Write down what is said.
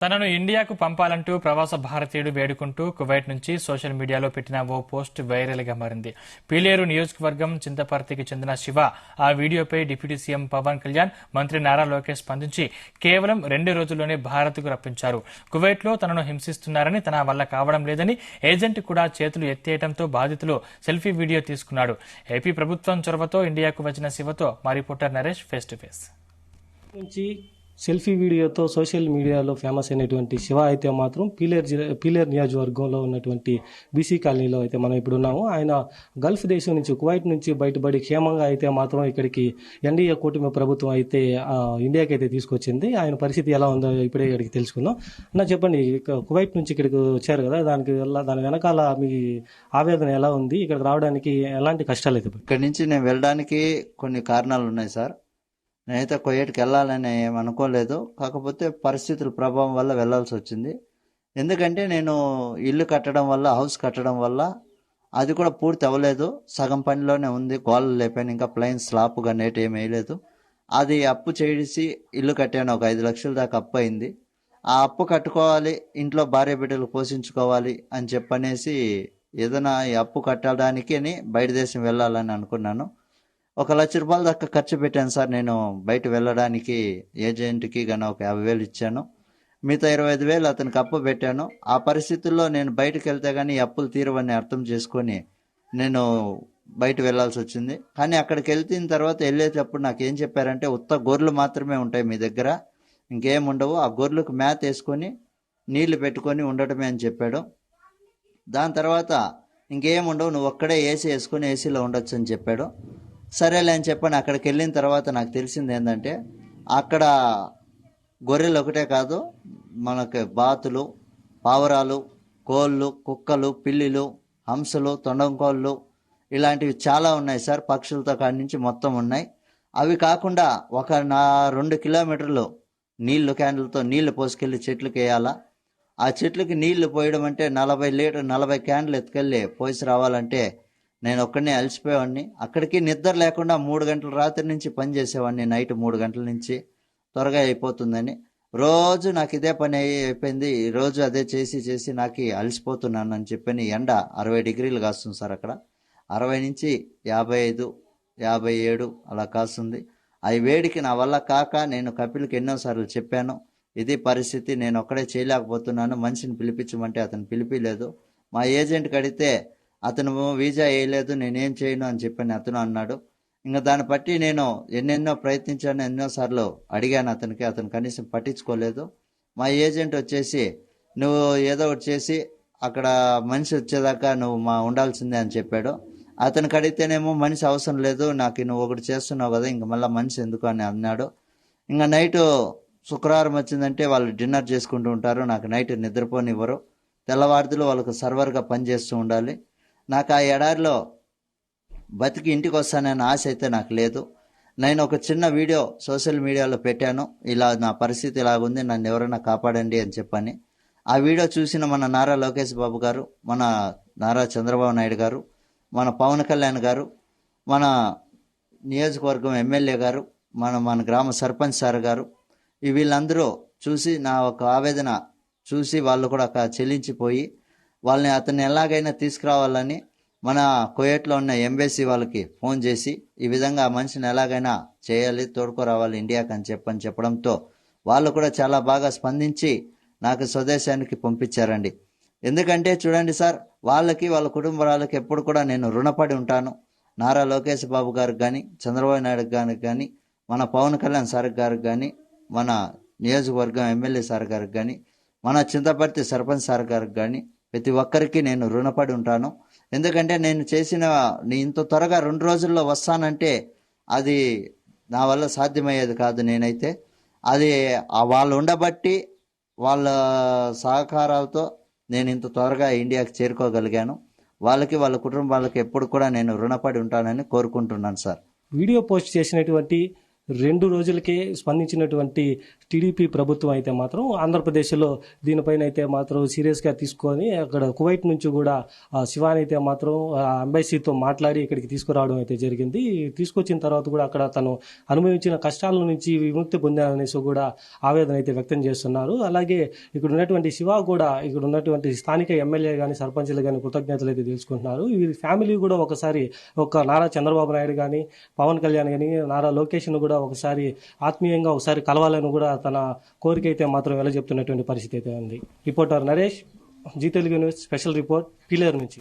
తనను ఇండియాకు పంపాలంటూ ప్రవాస భారతీయుడు వేడుకుంటూ కువైట్ నుంచి సోషల్ మీడియాలో పెట్టిన ఓ పోస్ట్ వైరల్ గా మారింది. పీలేరు నియోజకవర్గం చింతపర్తికి చెందిన శివ ఆ వీడియోపై డిప్యూటీ సీఎం పవన్ కళ్యాణ్, మంత్రి నారా లోకేష్ స్పందించి కేవలం 2 రోజుల్లోనే భారత్కు రప్పించారు. కువైట్లో తనను హింసిస్తున్నారని, తన వల్ల కావడం లేదని ఏజెంట్ కూడా చేతులు ఎత్తేయడంతో బాధితులు సెల్ఫీ వీడియో తీసుకున్నాడు. ఏపీ ప్రభుత్వం చొరవతో ఇండియాకు వచ్చిన శివతో మా reporter Naresh face to face. నుంచి సెల్ఫీ వీడియోతో సోషల్ మీడియాలో ఫేమస్ అయినటువంటి శివ అయితే మాత్రం పీలేర్ నియోజకవర్గంలో ఉన్నటువంటి బీసీ కాలనీలో అయితే మనం ఇప్పుడు ఉన్నాము. ఆయన గల్ఫ్ దేశం నుంచి, కువైట్ నుంచి బయటపడి క్షేమంగా అయితే మాత్రం ఇక్కడికి ఎన్డీఏ కూటమి ప్రభుత్వం అయితే ఇండియాకి అయితే తీసుకొచ్చింది. ఆయన పరిస్థితి ఎలా ఉందో ఇప్పుడే ఇక్కడికి తెలుసుకుందాం. అన్న చెప్పండి, కువైట్ నుంచి ఇక్కడికి వచ్చారు కదా, దాని వెనకాల మీ ఆవేదన ఎలా ఉంది? ఇక్కడికి రావడానికి ఎలాంటి కష్టాలు అయితే? ఇక్కడి నుంచి నేను వెళ్ళడానికి కొన్ని కారణాలు ఉన్నాయి సార్. నేనైతే కువైట్కి వెళ్ళాలని ఏమనుకోలేదు, కాకపోతే పరిస్థితుల ప్రభావం వల్ల వెళ్ళాల్సి వచ్చింది. ఎందుకంటే నేను ఇల్లు కట్టడం వల్ల, హౌస్ కట్టడం వల్ల అది కూడా పూర్తి అవ్వలేదు, సగం పనిలోనే ఉంది. గోడలు లేపాను, ఇంకా ప్లైన్ స్లాప్ కానీ ఏమి వేయలేదు. అది అప్పు చేసి ఇల్లు కట్టాను, ఒక 5 లక్షల దాకా అప్పు అయింది. ఆ అప్పు కట్టుకోవాలి, ఇంట్లో భార్య బిడ్డలు పోషించుకోవాలి అని చెప్పనేసి ఏదైనా ఈ అప్పు కట్టడానికి అని బయట దేశం వెళ్ళాలని అనుకున్నాను. 1 లక్ష రూపాయల దాకా ఖర్చు పెట్టాను సార్. నేను బయట వెళ్ళడానికి ఏజెంట్కి గాను ఒక 50,000 ఇచ్చాను, మిగతా 25,000 అతనికి అప్పు పెట్టాను. ఆ పరిస్థితుల్లో నేను బయటకు వెళ్తే కానీ ఈ అప్పులు తీరవని అర్థం చేసుకొని నేను బయట వెళ్ళాల్సి వచ్చింది. కానీ అక్కడికి వెళ్తిన తర్వాత వెళ్ళేటప్పుడు నాకు ఏం చెప్పారంటే, ఉత్త గొర్రెలు మాత్రమే ఉంటాయి మీ దగ్గర, ఇంకేం ఉండవు, ఆ గొర్రెలకు మేత వేసుకొని నీళ్లు పెట్టుకొని ఉండటమే అని చెప్పాడు. దాని తర్వాత ఇంకేం ఉండవు, నువ్వు ఒక్కడే ఏసీ వేసుకొని ఏసీలో ఉండొచ్చు అని చెప్పాడు. సరేలే అని చెప్పాను. అక్కడికి వెళ్ళిన తర్వాత నాకు తెలిసింది ఏంటంటే, అక్కడ గొర్రెలు ఒకటే కాదు, మనకి బాతులు, పావురాలు, కోళ్ళు, కుక్కలు, పిల్లిలు, హంసలు, తొండంకోళ్ళు ఇలాంటివి చాలా ఉన్నాయి సార్. పక్షులతో కాడి నుంచి మొత్తం ఉన్నాయి. అవి కాకుండా 2 కిలోమీటర్లు నీళ్లు క్యాన్లతో నీళ్లు పోసుకెళ్ళి చెట్లకు వేయాలా. ఆ చెట్లకి నీళ్లు పోయడం అంటే 40 క్యాన్లు ఎత్తుకెళ్ళి పోసి రావాలంటే నేను ఒక్కడనే అలసిపోయేవాడిని. అక్కడికి నిద్ర లేకుండా 3 గంటల రాత్రి నుంచి పని చేసేవాడిని, నైట్ 3 గంటల నుంచి, త్వరగా అయిపోతుందని. రోజు నాకు ఇదే పని అయిపోయింది. రోజు అదే చేసి నాకు అలసిపోతున్నాను అని చెప్పని ఎండ 60 డిగ్రీలు కాస్తుంది సార్. అక్కడ 60 నుంచి 55, 57 అలా కాస్తుంది. అవి వేడికి నా వల్ల కాక నేను కపిల్కి ఎన్నోసార్లు చెప్పాను, ఇది పరిస్థితి, నేను ఒక్కడే చేయలేకపోతున్నాను, మనిషిని పిలిపించమంటే అతను పిలిపిలేదు. మా ఏజెంట్కి అడిగితే అతను వీజా వేయలేదు, నేనేం చేయను అని చెప్పని అతను అన్నాడు. ఇంకా దాన్ని బట్టి నేను ఎన్నెన్నో ప్రయత్నించాను, ఎన్నోసార్లు అడిగాను అతనికి, అతను కనీసం పట్టించుకోలేదు. మా ఏజెంట్ వచ్చేసి, నువ్వు ఏదో ఒకటి చేసి అక్కడ మనిషి వచ్చేదాకా నువ్వు ఉండాల్సిందే అని చెప్పాడు. అతనికి అడిగితేనేమో మనిషి అవసరం లేదు, నాకు నువ్వు ఒకటి చేస్తున్నావు కదా, ఇంక మళ్ళీ మనిషి ఎందుకు అని అన్నాడు. ఇంకా నైటు శుక్రవారం వచ్చిందంటే వాళ్ళు డిన్నర్ చేసుకుంటూ ఉంటారు, నాకు నైట్ నిద్రపోనివ్వరు. తెల్లవారుదులు వాళ్ళకు సర్వర్గా పనిచేస్తూ ఉండాలి. నాకు ఆ ఎడారిలో బతికి ఇంటికి వస్తానని ఆశ అయితే నాకు లేదు. నేను ఒక చిన్న వీడియో సోషల్ మీడియాలో పెట్టాను, ఇలా నా పరిస్థితి ఇలాగుంది, నన్ను ఎవరైనా కాపాడండి అని చెప్పని. ఆ వీడియో చూసిన మన నారా లోకేష్ బాబు గారు, మన నారా చంద్రబాబు నాయుడు గారు, మన పవన్ కళ్యాణ్ గారు, మన నియోజకవర్గం ఎమ్మెల్యే గారు, మన గ్రామ సర్పంచ్ సార్ గారు, వీళ్ళందరూ చూసి నా ఒక ఆవేదన చూసి వాళ్ళు కూడా చెల్లించిపోయి వాళ్ళని అతన్ని ఎలాగైనా తీసుకురావాలని మన కువైట్లో ఉన్న ఎంబసీ వాళ్ళకి ఫోన్ చేసి ఈ విధంగా ఆ మనిషిని ఎలాగైనా చేయాలి, తోడుకోరావాలి ఇండియాకి అని చెప్పడంతో వాళ్ళు కూడా చాలా బాగా స్పందించి నాకు స్వదేశానికి పంపించారండి. ఎందుకంటే చూడండి సార్, వాళ్ళకి వాళ్ళ కుటుంబాలకి ఎప్పుడు కూడా నేను రుణపడి ఉంటాను. నారా లోకేష్ బాబు గారికి కానీ, చంద్రబాబు నాయుడు గారికి కానీ, మన పవన్ కళ్యాణ్ సార్ గారికి కానీ, మన నియోజకవర్గం ఎమ్మెల్యే సార్ గారికి కానీ, మన చింతపర్తి సర్పంచ్ సార్ గారికి కానీ, ప్రతి ఒక్కరికి నేను రుణపడి ఉంటాను. ఎందుకంటే నేను ఇంత త్వరగా 2 రోజుల్లో వస్తానంటే అది నా వల్ల సాధ్యమయ్యేది కాదు. నేనైతే అది వాళ్ళు ఉండబట్టి, వాళ్ళ సహకారాలతో నేను ఇంత త్వరగా ఇండియాకి చేరుకోగలిగాను. వాళ్ళకి వాళ్ళ కుటుంబాలకి ఎప్పుడు కూడా నేను రుణపడి ఉంటానని కోరుకుంటున్నాను సార్. వీడియో పోస్ట్ చేసినటువంటి 2 రోజులకే స్పందించినటువంటి టీడీపీ ప్రభుత్వం అయితే మాత్రం ఆంధ్రప్రదేశ్లో దీనిపైన అయితే మాత్రం సీరియస్గా తీసుకొని అక్కడ కువైట్ నుంచి కూడా శివాని అయితే మాత్రం ఎంబసీతో మాట్లాడి ఇక్కడికి తీసుకురావడం అయితే జరిగింది. తీసుకొచ్చిన తర్వాత కూడా అక్కడ తను అనుభవించిన కష్టాల నుంచి విముక్తి పొందారనేసి కూడా ఆవేదన అయితే వ్యక్తం చేస్తున్నారు. అలాగే ఇక్కడ ఉన్నటువంటి శివ కూడా ఇక్కడ ఉన్నటువంటి స్థానిక ఎమ్మెల్యే కానీ సర్పంచ్లు కానీ కృతజ్ఞతలు అయితే తెలుసుకుంటున్నారు. వీరి ఫ్యామిలీ కూడా ఒకసారి నారా చంద్రబాబు నాయుడు కానీ పవన్ కళ్యాణ్ కానీ నారా లోకేష్ ను కూడా ఒకసారి ఆత్మీయంగా ఒకసారి కలవాలని కూడా తన కోరిక అయితే మాత్రం ఎలా చెప్తున్నటువంటి పరిస్థితి అయితే ఉంది. Reporter Naresh, Zee Telugu news special report Pileru నుంచి.